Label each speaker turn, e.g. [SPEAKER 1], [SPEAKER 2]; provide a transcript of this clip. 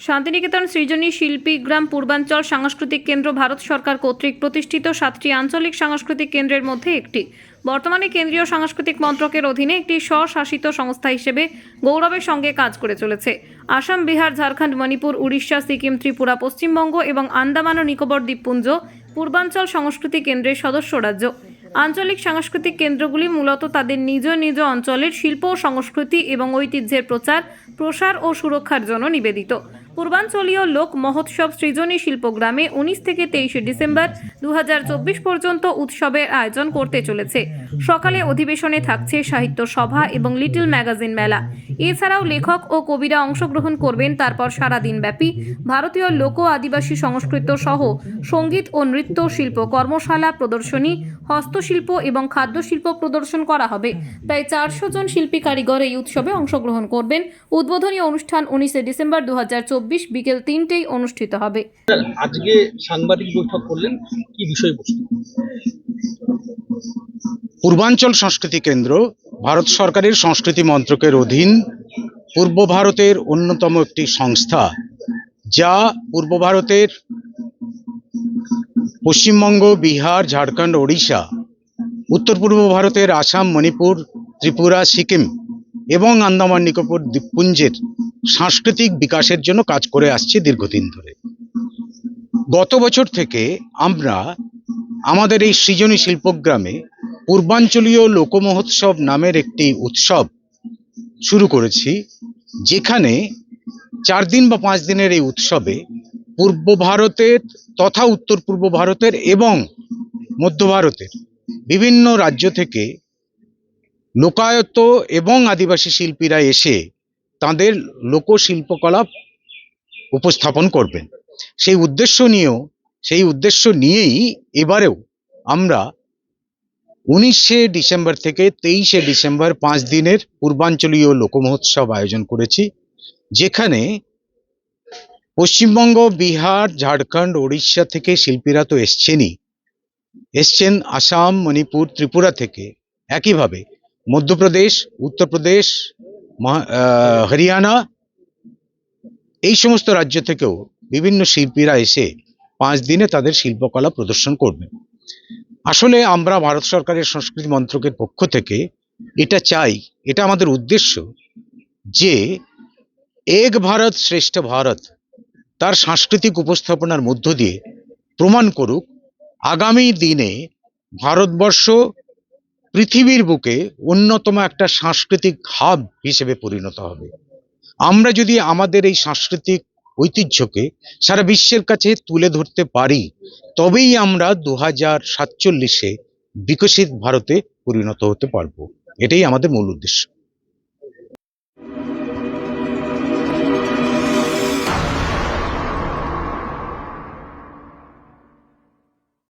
[SPEAKER 1] শান্তিনিকেতন সৃজনী শিল্পী গ্রাম পূর্বাঞ্চল সাংস্কৃতিক কেন্দ্র ভারত সরকার কর্তৃক প্রতিষ্ঠিত 7টি আঞ্চলিক সাংস্কৃতিক কেন্দ্রের মধ্যে একটি। বর্তমানে কেন্দ্রীয় সাংস্কৃতিক মন্ত্রকের অধীনে একটি স্বশাসিত সংস্থা হিসেবে গৌরবের সঙ্গে কাজ করে চলেছে। আসাম, বিহার, ঝাড়খণ্ড, মণিপুর, উড়িষ্যা, সিকিম, ত্রিপুরা, পশ্চিমবঙ্গ এবং আন্দামান ও নিকোবর দ্বীপপুঞ্জ পূর্বাঞ্চল সংস্কৃতি কেন্দ্রের সদস্য রাজ্য। আঞ্চলিক সাংস্কৃতিক কেন্দ্রগুলি মূলত তাদের নিজ নিজ অঞ্চলের শিল্প, সংস্কৃতি এবং ঐতিহ্যের প্রসার ও সুরক্ষার জন্য নিবেদিত। পূর্বাঞ্চলীয় লোক মহোৎসব সৃজনী শিল্পগ্রামে 19 থেকে 23 ডিসেম্বর 2024 পর্যন্ত উৎসবের আয়োজন করতে চলেছে। সকালে অধিবেশনে থাকছে সাহিত্য সভা এবং লিটল ম্যাগাজিন মেলা। এছাড়াও লেখক ও কবিরা অংশগ্রহণ করবেন। তারপর সারাদিন ব্যাপী ভারতীয় লোক আদিবাসী সংস্কৃত সহ সঙ্গীত ও নৃত্য শিল্প কর্মশালা, প্রদর্শনী, হস্তশিল্প এবং খাদ্যশিল্প প্রদর্শন করা হবে। প্রায় 400 জন শিল্পী কারিগর এই উৎসবে অংশগ্রহণ করবেন। উদ্বোধনী অনুষ্ঠান 19 ডিসেম্বর 2024 বিকেল 3টেয় অনুষ্ঠিত হবে।
[SPEAKER 2] আজকে সাংবাদিক বৈঠক করলেন, কি বিষয়বস্তু?
[SPEAKER 3] পূর্বাঞ্চল সংস্কৃতি কেন্দ্র ভারত সরকারের সংস্কৃতি মন্ত্রকের অধীন পূর্ব ভারতের অন্যতম একটি সংস্থা, যা পূর্ব ভারতের পশ্চিমবঙ্গ, বিহার, ঝাড়খণ্ড, ওড়িশা, উত্তর পূর্ব ভারতের আসাম, মণিপুর, ত্রিপুরা, সিকিম এবং আন্দামান নিকোবর দ্বীপপুঞ্জের সাংস্কৃতিক বিকাশের জন্য কাজ করে আসছে দীর্ঘদিন ধরে। গত বছর থেকে আমরা আমাদের এই সৃজনী শিল্পগ্রামে পূর্বাঞ্চলীয় লোকমহোৎসব নামের একটি উৎসব শুরু করেছি, যেখানে 4 দিন বা 5 দিনের এই উৎসবে পূর্ব ভারতের তথা উত্তর পূর্ব ভারতের এবং মধ্য ভারতের বিভিন্ন রাজ্য থেকে লোকায়ত এবং আদিবাসী শিল্পীরা এসে তাদের লোকশিল্পকলা উপস্থাপন করবেন। সেই উদ্দেশ্য নিয়েই এবারেও আমরা 19 ডিসেম্বর থেকে 23 ডিসেম্বর 5 দিনের পূর্বাঞ্চলীয় লোকমহোৎসব আয়োজন করেছি, যেখানে পশ্চিমবঙ্গ, বিহার, ঝাড়খণ্ড, ওড়িশা থেকে শিল্পীরা তো এসছেন আসাম, মণিপুর, ত্রিপুরা থেকে, একইভাবে মধ্যপ্রদেশ, উত্তরপ্রদেশ, হরিয়ানা, এই সমস্ত রাজ্য থেকেও বিভিন্ন শিল্পীরা এসে 5 দিনে তাদের শিল্পকলা প্রদর্শন করবেন। আসলে আমরা ভারত সরকারের সংস্কৃতি মন্ত্রকের পক্ষ থেকে এটা চাই, এটা আমাদের উদ্দেশ্য যে এক ভারত শ্রেষ্ঠ ভারত তার সাংস্কৃতিক উপস্থাপনার মধ্য দিয়ে প্রমাণ করুক আগামী দিনে ভারতবর্ষ পৃথিবীর বুকে অন্যতম একটা সাংস্কৃতিক হাব হিসেবে পরিণত হবে। আমরা যদি আমাদের এই সাংস্কৃতিক ঐতিহ্যকে সারা বিশ্বের কাছে তুলে ধরতে পারি, তবেই আমরা 2047-এ বিকশিত ভারতে পরিণত হতে পারবো। এটাই আমাদের মূল উদ্দেশ্য।